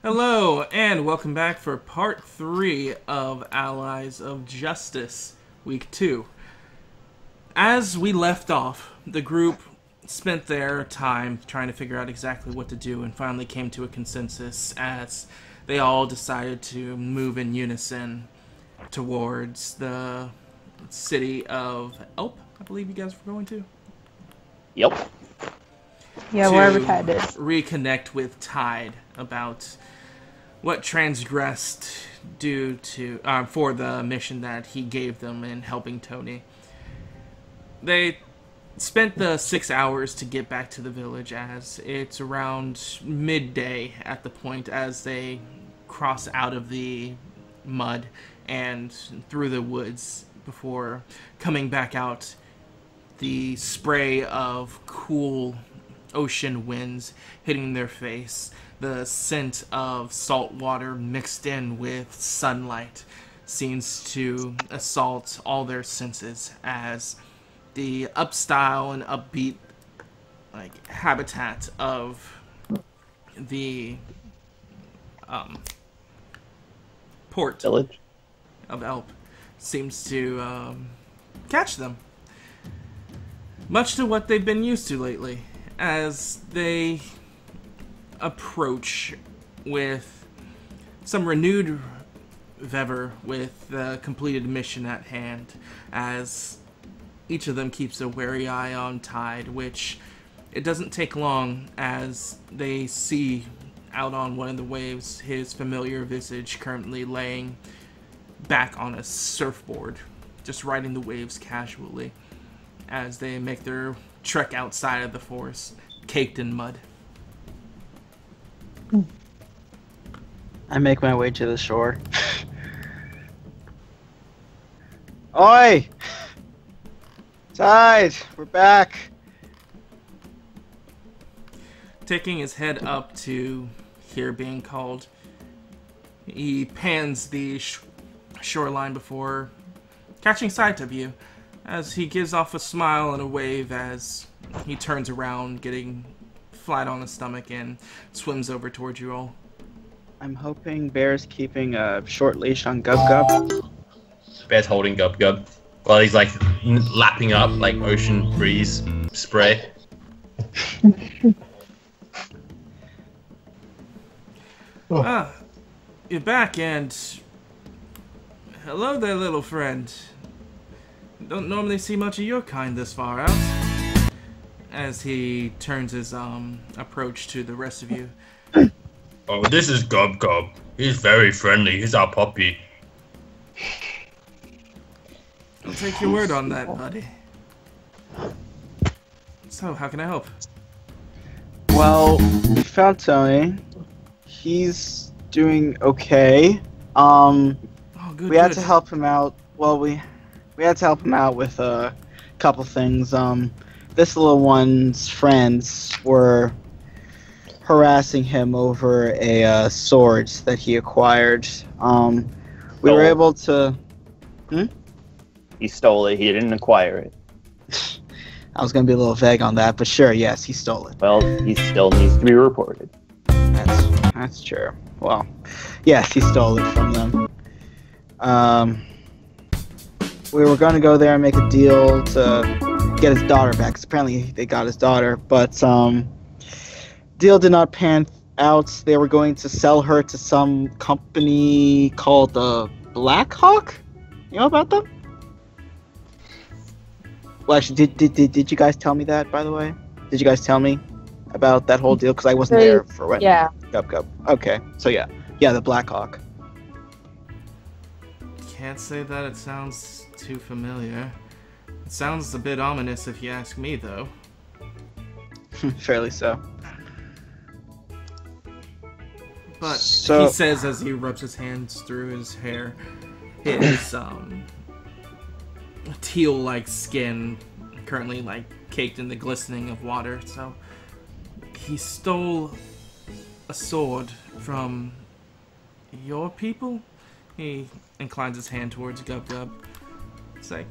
Hello, and welcome back for part 3 of Allies of Justice, week 2. As we left off, the group spent their time trying to figure out exactly what to do and finally came to a consensus as they all decided to move in unison towards the city of Elp, I believe you guys were going to. Yep. Yeah, wherever Tide is. Reconnect with Tide about what transgressed due to for the mission that he gave them in helping Tony. They spent the 6 hours to get back to the village as it's around midday at the point as they cross out of the mud and through the woods before coming back out. The spray of cool ocean winds hitting their face, the scent of salt water mixed in with sunlight seems to assault all their senses as the upstyle and upbeat habitat of the port Village. of Elp seems to catch them, much to what they've been used to lately, as they approach with some renewed fervor with the completed mission at hand, as each of them keeps a wary eye on Tide, which it doesn't take long as they see out on one of the waves his familiar visage currently laying back on a surfboard, just riding the waves casually as they make their trek outside of the forest, caked in mud. I make my way to the shore. Oi! Tide! We're back! Taking his head up to hear being called, he pans the shoreline before catching sight of you, as he gives off a smile and a wave as he turns around, getting flat on his stomach and swims over towards you all. I'm hoping Bear's keeping a short leash on Gub Gub. Bear's holding Gub Gub while he's like lapping up like ocean breeze spray. Ah, you're back, and hello there, little friend. Don't normally see much of your kind this far out. As he turns his approach to the rest of you. Oh, this is Gub Gub. He's very friendly. He's our puppy. I'll take your word on that, buddy. So, how can I help? Well, we found Tony. He's doing okay. Oh, good. We had to help him out. Well, we had to help him out with a couple things. This little one's friends were harassing him over a sword that he acquired. We were able to... He stole it. He didn't acquire it. I was going to be a little vague on that, but sure, yes, he stole it. Well, he still needs to be reported. That's true. Well, yes, he stole it from them. We were going to go there and make a deal to get his daughter back, 'cause apparently they got his daughter, but deal did not pan out. They were going to sell her to some company called Black Hawk. You know about them? Well, actually, did you guys tell me that, by the way? Did you guys tell me about that whole deal? Because I wasn't there for when. Yeah. Gub. Okay, so yeah, the Black Hawk. Can't say that it sounds too familiar. It sounds a bit ominous if you ask me, though. Fairly so. But So- he says as he rubs his hands through his hair, his teal-like skin currently like caked in the glistening of water. So he stole a sword from your people? He inclines his hand towards Gub Gub. It's like,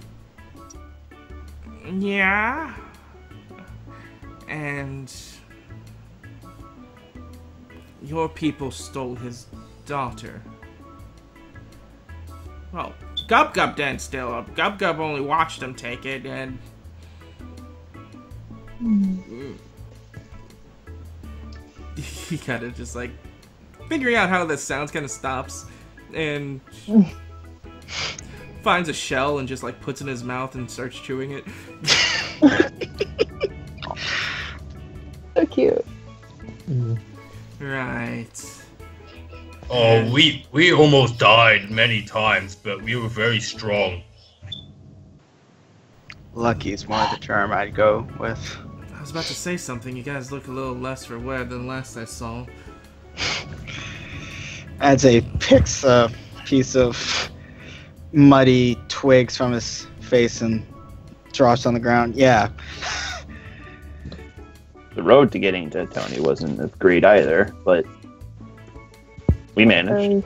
yeah. And your people stole his daughter. Well, Gub Gub didn't steal her. Gub Gub only watched him take it, and... He kind of just, like, figuring out how this sounds, kind of stops, and... finds a shell and just, like, puts it in his mouth and starts chewing it. So cute. Right. Oh, we almost died many times, but we were very strong. Lucky is more the term I'd go with. I was about to say something. You guys look a little less for wear than last I saw. As he picks a piece of muddy twigs from his face and drops on the ground. Yeah. The road to getting to Tony wasn't as great either, but we managed.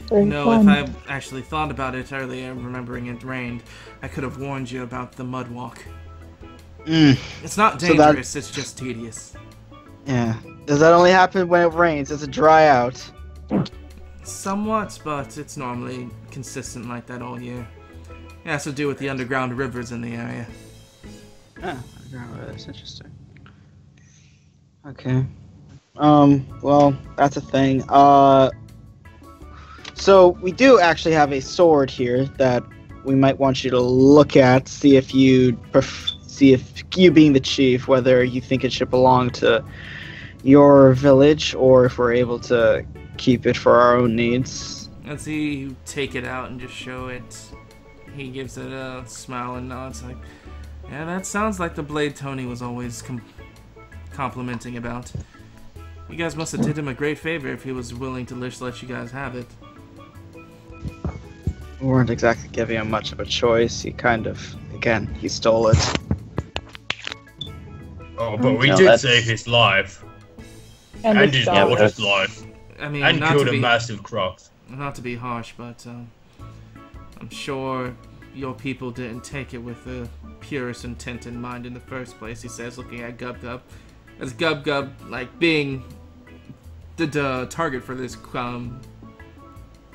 Very No, fun. if I actually thought about it earlier, remembering it rained, I could have warned you about the mud walk. It's not So that- dangerous, it's just tedious. Yeah. Does that only happen when it rains? Does it dry out? Somewhat, but it's normally consistent like that all year. It has to do with the underground rivers in the area. Oh, that's interesting. Okay. Well, that's a thing. So we do actually have a sword here that we might want you to look at, see if you being the chief, whether you think it should belong to your village or if we're able to keep it for our own needs. As he take it out and just show it, he gives it a smile and nods like, yeah, that sounds like the blade Tony was always complimenting about. You guys must have did him a great favor if he was willing to just let you guys have it. We weren't exactly giving him much of a choice. He kind of, again, he stole it. Oh, but we No, did that's- save his life. And And his his dog. daughter's life. I mean, And not killed to a be massive croc. not to be harsh, but I'm sure your people didn't take it with the purest intent in mind in the first place. He says, looking at Gub Gub, as Gub Gub, like being the target for this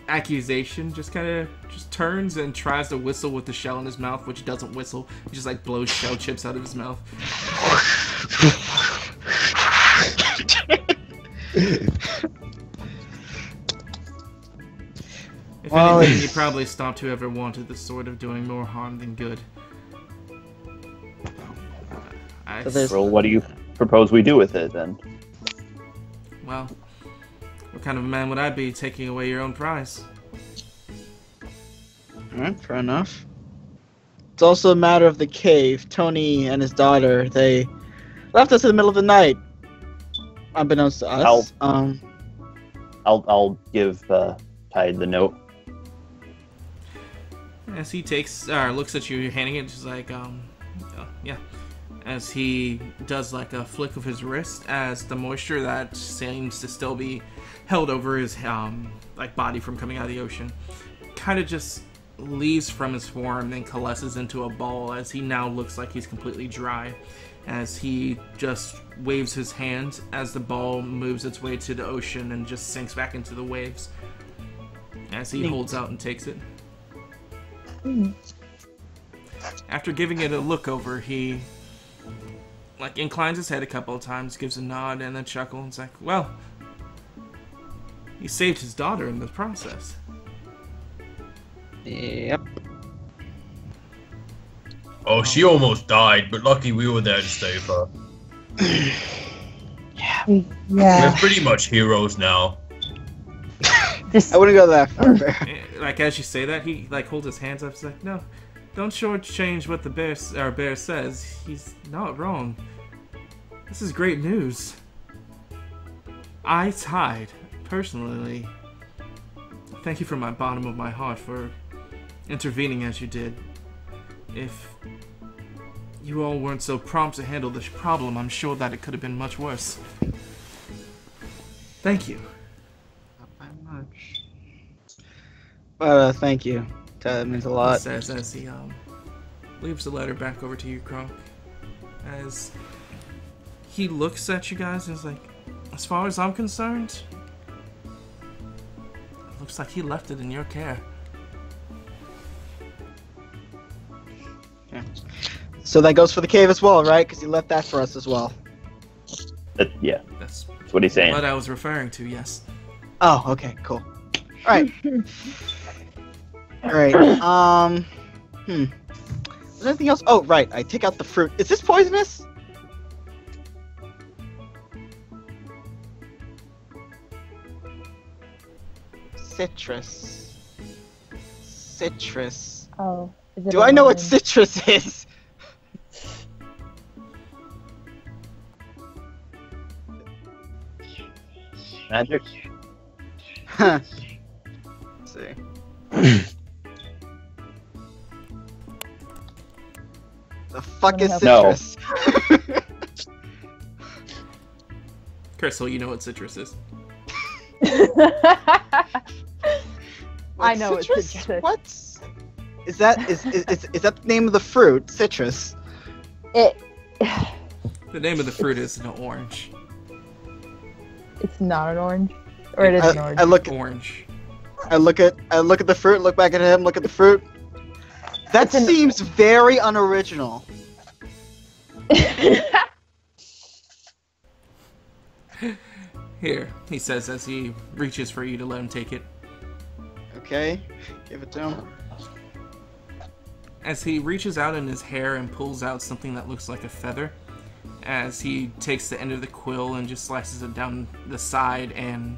accusation, just kind of just turns and tries to whistle with the shell in his mouth, which doesn't whistle. He just like blows shell chips out of his mouth. If Well, anything, it's- he probably stopped whoever wanted this sort of doing more harm than good. So there's- Well, what do you propose we do with it then? Well, what kind of a man would I be taking away your own prize? Alright, fair enough. It's also a matter of the cave. Tony and his daughter, they left us in the middle of the night. Unbeknownst to us. I'll give Tide the note. As he takes, looks at you, handing it, just like, yeah. As he does like a flick of his wrist, as the moisture that seems to still be held over his, like body from coming out of the ocean, kind of just leaves from his form and coalesces into a ball as he now looks like he's completely dry. As he just waves his hand as the ball moves its way to the ocean and just sinks back into the waves. As he holds out and takes it. After giving it a look over, he like inclines his head a couple of times, gives a nod and a chuckle, and it's like, well, he saved his daughter in the process. Yep. Oh, she almost died, but lucky we were there to save her. Yeah. We're pretty much heroes now. Just I wouldn't go that far. Like as you say that, he like holds his hands up. He's like, no, don't shortchange what the bear says. He's not wrong. This is great news. I Tide, personally, thank you from my bottom of my heart for intervening as you did. If you all weren't so prompt to handle this problem, I'm sure that it could have been much worse. Thank you. Not by much. But thank you. That means a He lot. says as he leaves the letter back over to you, Kronk. As he looks at you guys and is like, As far as I'm concerned, looks like he left it in your care. Yeah. So that goes for the cave as well, right? Because he left that for us as well. Yeah, That's that's what he's saying. what I was referring to, yes. Oh, okay, cool. Alright. Alright, Is there anything else? Oh, right, I take out the fruit. Is this poisonous? Citrus. Citrus. Oh. Is it Do I know what orange? citrus is? Magic. Huh. Let's see. The fuck is No. citrus? Crystal, you know what citrus is. I know it's citrus? citrus. What? Is that is that the name of the fruit? Citrus. It. The name of the fruit is an orange. It's not an orange, or it is an orange. I look Orange. at the fruit. Look back at him. Look at the fruit. That It's an- seems very unoriginal. Here, he says as he reaches for you to let him take it. Okay, give it to him. As he reaches out in his hair and pulls out something that looks like a feather, as he takes the end of the quill and just slices it down the side and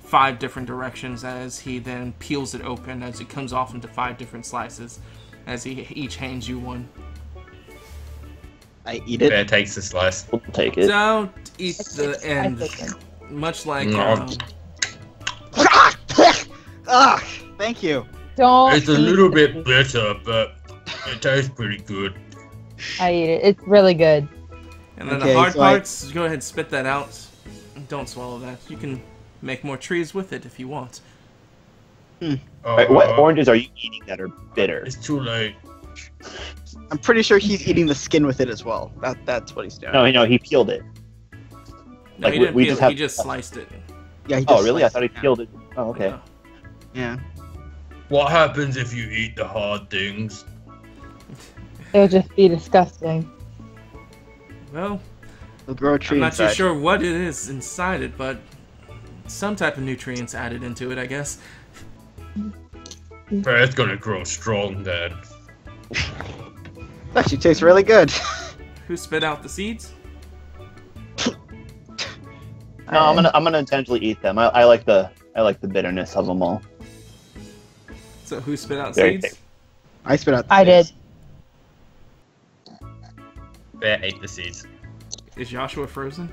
5 different directions, as he then peels it open as it comes off into 5 different slices, as he each hands you one. I eat it. Bear takes the slice. We'll take it. Don't eat the I end. think- Much like No. Ugh, thank you. Don't. It's a eat little it. bit bitter, but it tastes pretty good. I eat it. It's really good. And then Okay, the hard so I- parts, go ahead and spit that out. Don't swallow that. You can make more trees with it if you want. Wait, what oranges are you eating that are bitter? It's too late. I'm pretty sure he's eating the skin with it as well. That's what he's doing. No, he peeled it. No, Like, he didn't we peel just it, have- he just sliced it. Yeah. He Oh, just really? I sliced thought he it. peeled it. Oh, okay. No. Yeah. What happens if you eat the hard things? It would just be disgusting. Well, It'll grow a tree I'm not inside. too sure what it is inside it, but some type of nutrients added into it, I guess. But it's gonna grow strong then. It actually tastes really good. Who spit out the seeds? No, I'm gonna intentionally eat them. I like the bitterness of them all. So who spit out Very seeds? I spit out. The I did. seeds. Bear ate the seeds. Is Joshua frozen?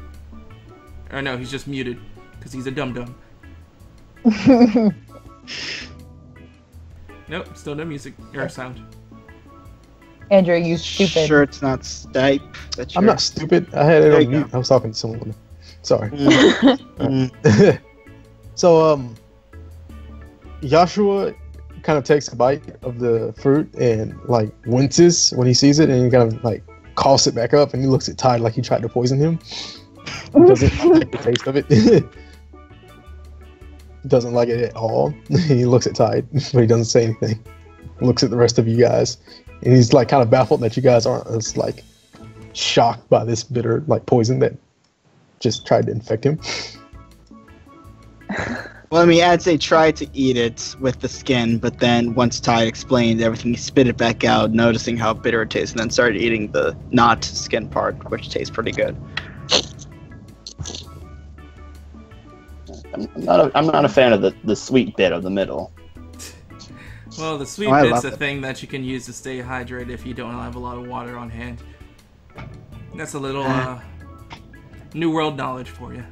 Or no, he's just muted because he's a dum-dum. Nope, still no music or sound. Andrew, you stupid. Sure, it's not Stipe. That I'm you're- not stupid. I had it There on you mute. go. I was talking to someone. Sorry. Mm. So, Joshua kind of takes a bite of the fruit and like winces when he sees it, and he kind of like coughs it back up, and he looks at Tide like he tried to poison him. He doesn't like the taste of it. Doesn't like it at all. He looks at Tide, but he doesn't say anything. Looks at the rest of you guys, and he's like kind of baffled that you guys aren't as like shocked by this bitter like poison that just tried to infect him. Well, I mean, I'd say try to eat it with the skin, but then once Tide explained everything, he spit it back out, noticing how bitter it tastes, and then started eating the not skin part, which tastes pretty good. I'm not a fan of the sweet bit of the middle. Well, the sweet Oh, I bit's love a it. thing that you can use to stay hydrated if you don't have a lot of water on hand. That's a little new world knowledge for you.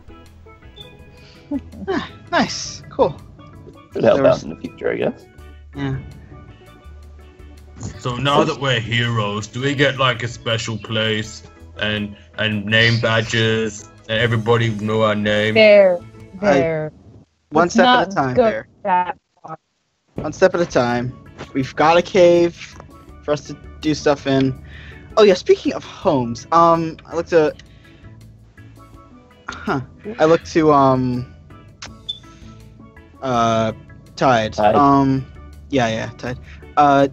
Nice, cool. Could help There out was- in the future, I guess. Yeah. So now that we're heroes, do we get like a special place and name badges and everybody know our name? There. One Let's step at not a time, go Bear. that far. One step at a time. We've got a cave for us to do stuff in. Oh yeah, speaking of homes, I looked at. Huh. I look to Tide. Tide. Yeah, Tide.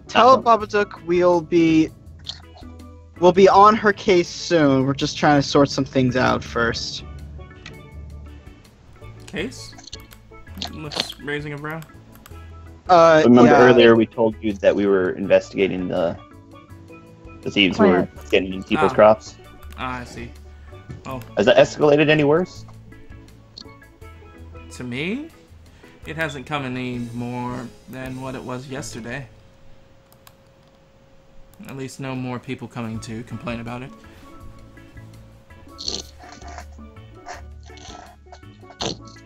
Tell Babadook we'll be on her case soon. We're just trying to sort some things out first. Case? Looks raising a brow. Remember yeah. earlier we told you that we were investigating the thieves who were getting in people's crops? Ah, I see. Oh. Has that escalated any worse? To me, it hasn't come any more than what it was yesterday. At least no more people coming to complain about it.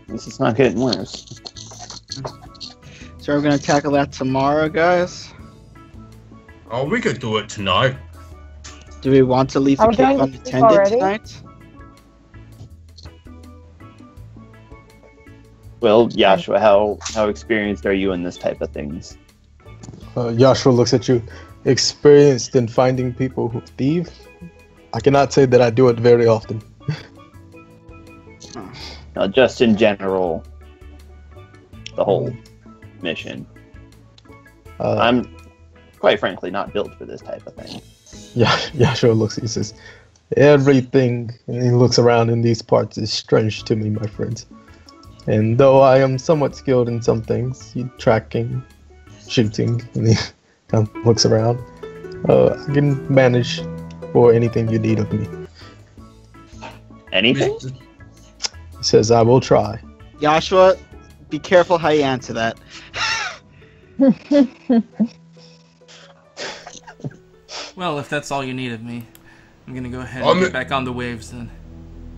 This is not getting worse. So we're gonna tackle that tomorrow, guys. Oh, we could do it tonight. Do we want to leave the Are we cave going to sleep unattended already? tonight? Well, Joshua, how experienced are you in this type of things? Joshua looks at you. Experienced in finding people who thieve? I cannot say that I do it very often. Just in general, the whole mission. I'm, quite frankly, not built for this type of thing. Yeah, Joshua looks. He says, "Everything," and he looks around in these parts, "is strange to me, my friends. And though I am somewhat skilled in some things, tracking, shooting," and he kind of looks around, "I can manage for anything you need of me." Anything? He says, "I will try." Joshua, be careful how you answer that. Well, if that's all you need of me, I'm gonna go ahead and get back on the waves then.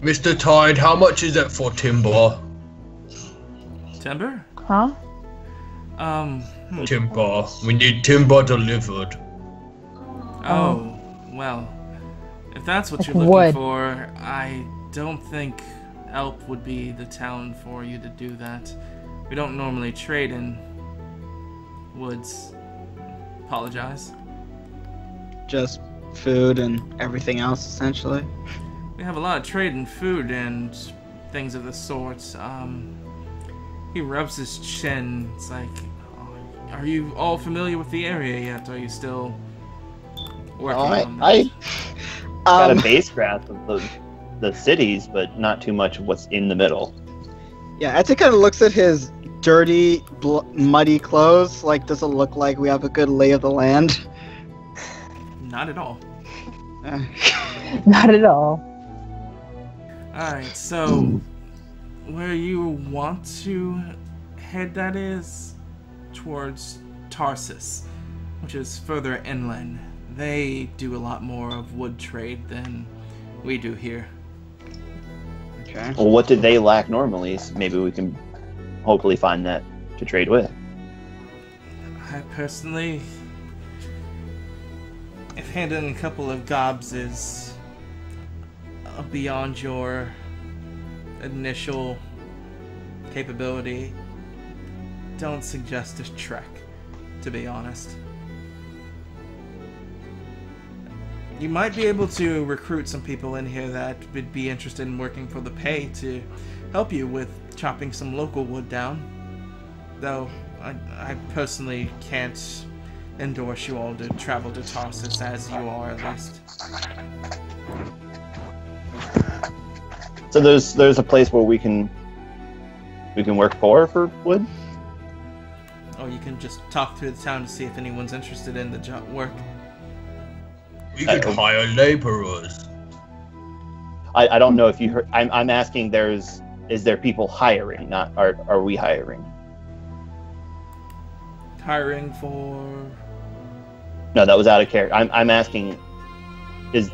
Mr. Tide, how much is it for timber? Timber? Huh? Timber. We need timber delivered. Oh, well, if that's what Like you're looking wood. for, I don't think Elp would be the town for you to do that. We don't normally trade in woods. Apologize. Just food and everything else, essentially. We have a lot of trade in food and things of the sort. He rubs his chin. It's like, oh, are you all familiar with the area yet? Are you still working on that? I got a base grasp of the cities, but not too much of what's in the middle. Yeah, Etta kind of looks at his dirty, muddy clothes. Like, does it look like we have a good lay of the land? Not at all. Not at all. Alright, so where you want to head, that is towards Tarsus, which is further inland. They do a lot more of wood trade than we do here. Okay. Well, what did they lack normally? So maybe we can hopefully find that to trade with. I personally, if handing a couple of gobs is beyond your initial capability, don't suggest a trek, to be honest. You might be able to recruit some people in here that would be interested in working for the pay to help you with chopping some local wood down. Though, I personally can't endorse you all to travel to Tarsus as you are, at least. So there's a place where we can work for wood? Or you can just talk through the town to see if anyone's interested in the job work. We could hire laborers. I don't know if you heard. I'm asking. Is there people hiring? Not are we hiring? Hiring for... No, that was out of character. I'm asking. Is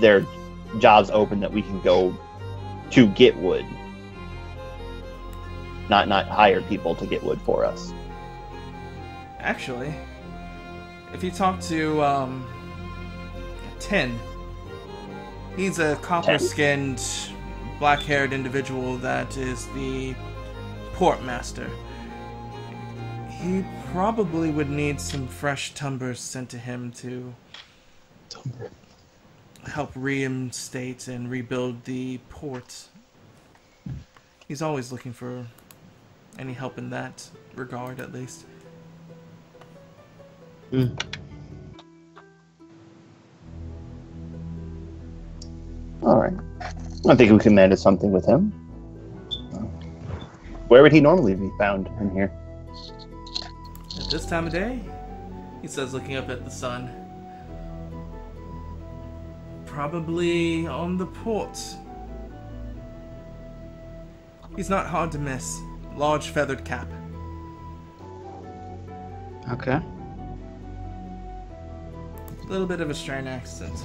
there jobs open that we can go to get wood? Not hire people to get wood for us. Actually, if you talk to, Tin, he's a copper-skinned, black-haired individual that is the port master. He probably would need some fresh timbers sent to him to help reinstate and rebuild the port He's always looking for any help in that regard, at least. Alright. I think we can manage something with him. Where would he normally be found in here? At this time of day, he says, looking up at the sun. Probably on the port. He's not hard to miss. Large feathered cap. Okay. A little bit of a strain accent.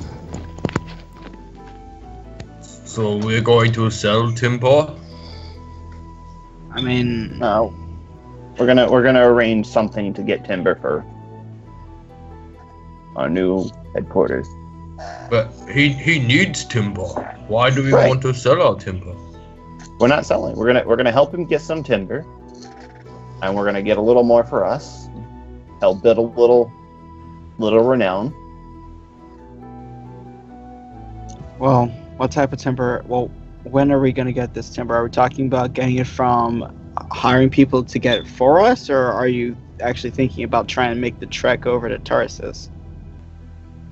So we're going to sell timber? I mean, No. We're gonna arrange something to get timber for our new headquarters. But he needs timber. Why do we Right. want to sell our timber? We're not selling. We're gonna help him get some timber, and we're gonna get a little more for us. Help build a little renown. well, what type of timber? Well, when are we going to get this timber? Are we talking about getting it from hiring people to get it for us, or are you actually thinking about trying to make the trek over to Tarsus?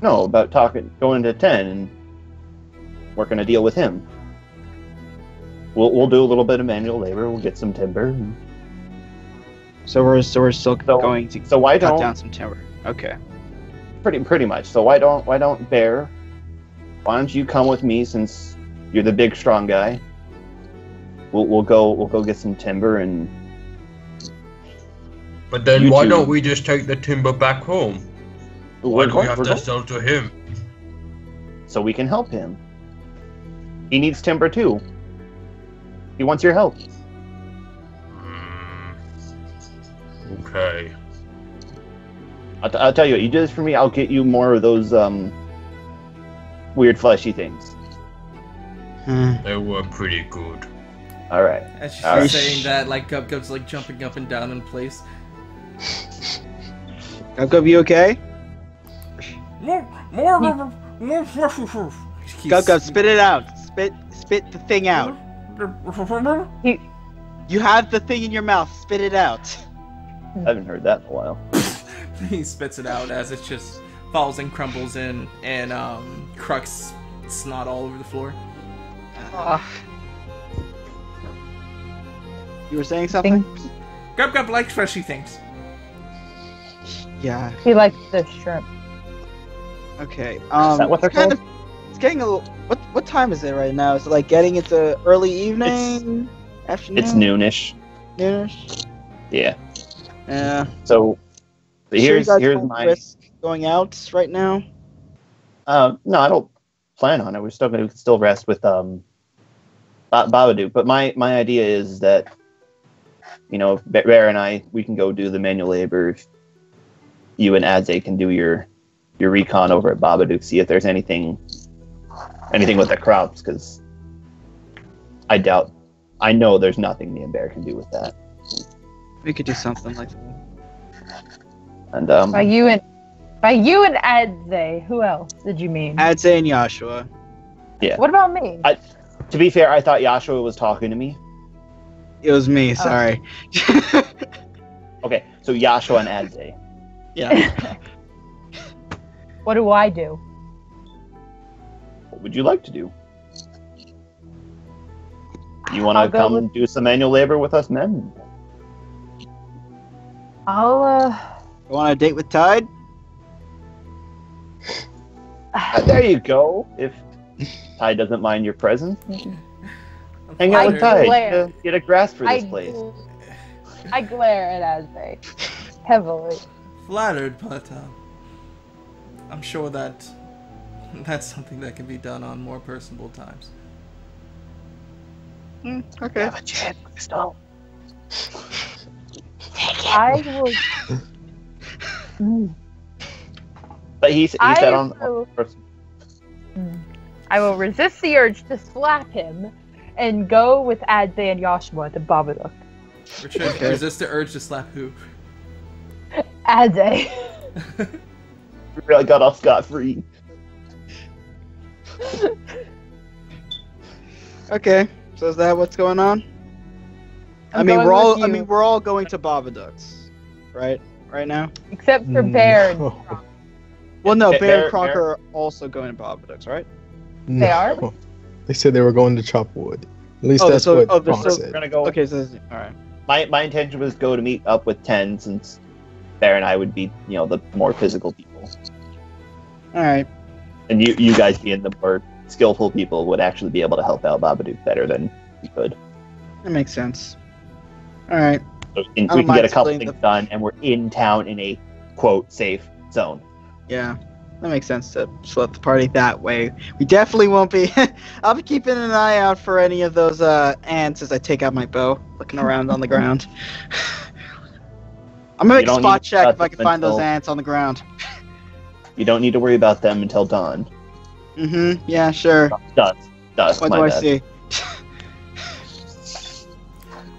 No, about going to 10 and working a deal with him. We'll do a little bit of manual labor. We'll get some timber. So we're still going to So why cut don't down some timber. Okay. pretty much? So why don't Bear? Why don't you come with me since you're the big strong guy? We'll go get some timber and. But then You why two- don't we just take the timber back home? Why do we have to sell to him? So we can help him. He needs timber too. He wants your help. Okay. I'll tell you what. You do this for me, I'll get you more of those weird fleshy things. They were pretty good. All right. As she's Alright. saying that, like Gub-Gub's like jumping up and down in place. Gub, you okay? More. Gub, spit it out. Spit the thing out. You have the thing in your mouth. Spit it out. I haven't heard that in a while. He spits it out as it just falls and crumbles and Crux snot all over the floor. You were saying something? Gub likes fleshy things. Yeah. He likes the shrimp. Okay. Is that what they're called? It's getting a little. What time is it right now? Is it like getting into early evening? Afternoon? It's noonish. Noonish? Yeah. Yeah. So here's Sure you guys won't my. risk going out right now. No, I don't plan on it. We're still going to rest with Babadook. But my idea is that, you know, Bear and I, we can go do the manual labor. If you and Adze can do your recon over at Babadook, see if there's anything with the crops, because I know there's nothing me and Bear can do with that. We could do something like that. And By you and Adze, who else did you mean? Adze and Yashua. What about me? to be fair, I thought Yashua was talking to me. It was me, sorry. Okay, so Yashua and Adze. Yeah. What do I do? What would you like to do? You want I'll to go come with- and do some manual labor with us men? I'll You want a date with Tide? There you go. If Ty doesn't mind your presence, hang I out with Ty. glare. Get a grasp for this place. I glare at Adze heavily. Flattered, but I'm sure that that's something that can be done on more personable times. Okay. Have a chat, Crystal. I will. But he said on. I will resist the urge to slap him and go with Adze and Joshua to Babadook. Resist the urge to slap who? Adze. We really got off scot-free. Okay. So is that what's going on? I'm going with you. we're all going to Babadook's, right? Right now. Except for Bear and No. Kronk. Well, no, Bear- Bear and Kronk Bear- are also going to Babadook's, right? They are? No. They said they were going to chop wood. At least Oh, that's so- what oh, Kronk so- We're said. gonna go. Okay, so all right. My intention was to go to meet up with 10, since Bear and I would be, the more physical people, All right. and you guys being the more skillful people would actually be able to help out Babadook better than we could. That makes sense. All right. So we don't can mind get a couple splitting things done, and we're in town in a quote safe zone. Yeah, that makes sense to split the party that way. We definitely won't be. I'll be keeping an eye out for any of those ants as I take out my bow, looking around on the ground. I'm gonna You make a don't spot need to check cut if I can them find those until- ants on the ground. You don't need to worry about them until dawn. Mm-hmm. Yeah, sure. Dusk. What my do I bad. see?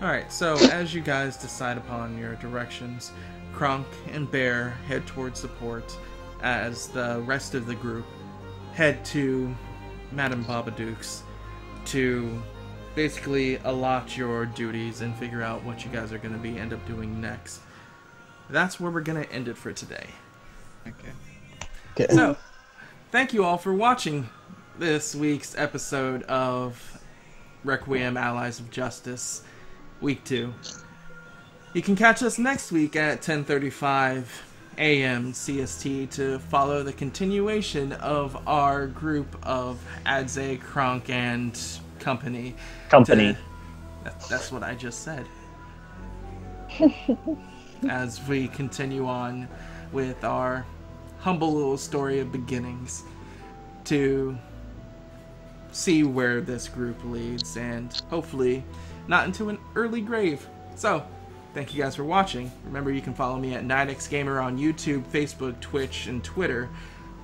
Alright, so as you guys decide upon your directions, Kronk and Bear head towards the port as the rest of the group head to Madame Babadook's to basically allot your duties and figure out what you guys are going to end up doing next. That's where we're going to end it for today. Okay. Okay. So, thank you all for watching this week's episode of Requiem Allies of Justice, Week 2. You can catch us next week at 10:35 a.m. CST to follow the continuation of our group of Adze, Kronk, and company. That's what I just said. As we continue on with our humble little story of beginnings to see where this group leads and hopefully not into an early grave. So, thank you guys for watching. Remember, you can follow me at Nightxgamer on YouTube, Facebook, Twitch, and Twitter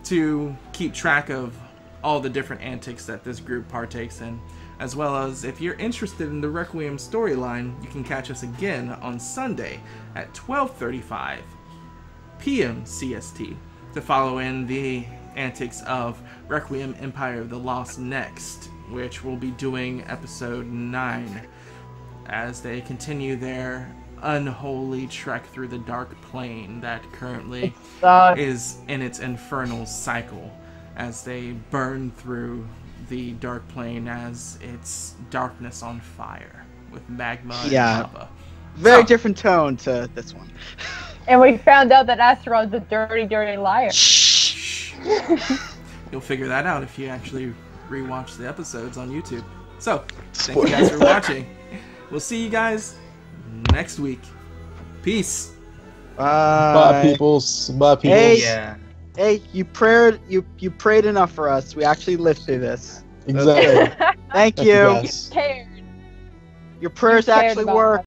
to keep track of all the different antics that this group partakes in. As well as, if you're interested in the Requiem storyline, you can catch us again on Sunday at 12:35 p.m. CST to follow in the antics of Requiem Empire of the Lost next, which will be doing episode 9 as they continue their unholy trek through the dark plane that currently is in its infernal cycle as they burn through the dark plane as its darkness on fire with magma and lava. Very different tone to this one. And we found out that Asteron's a dirty, dirty liar. Shh. You'll figure that out if you actually rewatch the episodes on YouTube. So, thank you guys for watching. We'll see you guys next week. Peace. Bye, peoples. Bye, peoples. Hey. Yeah. Hey, you prayed enough for us. We actually lived through this. Exactly. Thank Thank you, you. guys. Cared. Your prayers You cared actually about worked.